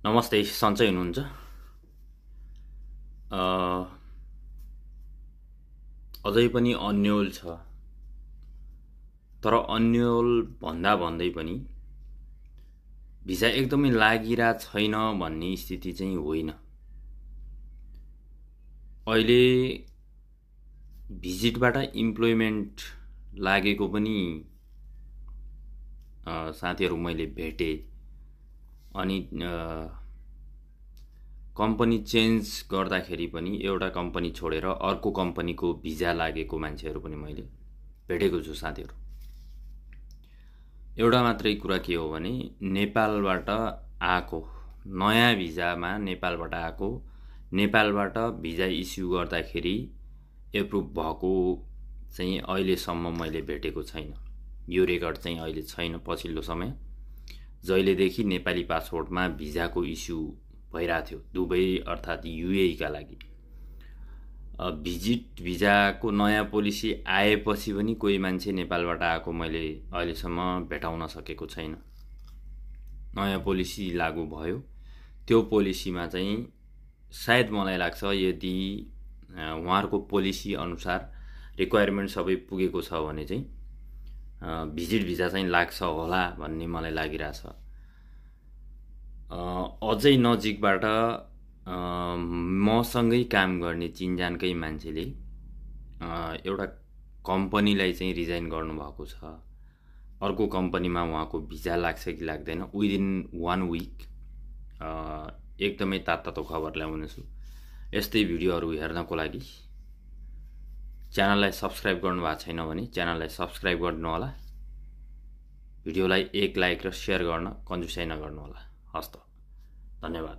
नमस्ते, सन्चै हुनुहुन्छ? अ, अझै पनि अन्यल छ, तर अन्यल भन्दा भन्दै पनि भिजा एकदमै लागिरा छैन भन्ने स्थिति चाहिँ होइन। अहिले भिजिटबाट इम्प्लोइमेन्ट लागेको पनि साथीहरू मैले भेटेँ। अनि कम्पनी चेन्ज गर्दाखेरि पनि एउटा कम्पनी छोडेर अर्को कम्पनीको भिजा लागेको मान्छेहरू पनि मैले भेटेको छु साथीहरू। एउटा मात्रै कुरा के हो भने नेपालबाट आएको नयाँ भिजामा नेपालबाट भिजा इस्यु गर्दाखेरि एप्रुभ भएको चाहिँ अहिलेसम्म मैले भेटेको छैन। यो रेकर्ड चाहिँ अहिले छैन। पछिल्लो समय जहिलेदेखि नेपाली पासपोर्टमा भिजाको इस्यु भइरहेको थियो दुबई अर्थात् युएईका लागि, भिजाको नयाँ पोलिसी आएपछि पनि कोही मान्छे नेपालबाट आएको मैले अहिलेसम्म भेटाउन सकेको छैन। नयाँ पोलिसी लागू भयो, त्यो पोलिसीमा चाहिँ सायद मलाई लाग्छ यदि उहाँहरूको पोलिसी अनुसार रिक्वायरमेन्ट सबै पुगेको छ भने चाहिँ भिजिट भिजा चाहिँ लाग्छ होला भन्ने मलाई लागिरहेछ। अझै नजिकबाट मसँगै काम गर्ने चिनजानकै मान्छेले एउटा कम्पनीलाई चाहिँ रिजाइन गर्नुभएको छ। अर्को कम्पनीमा उहाँको भिजा लाग्छ कि लाग्दैन, विदिन 1 विक एकदमै तातो खबर ल्याउनेछु। यस्तै भिडियोहरू हेर्नको लागि च्यानललाई सब्सक्राइब गर्नुभएको छैन भने च्यानललाई सब्सक्राइब गर्नुहोला। भिडियोलाई एक लाइक र सेयर गर्न कन्जुसाइ नगर्नुहोला। हस्त, धन्यवाद।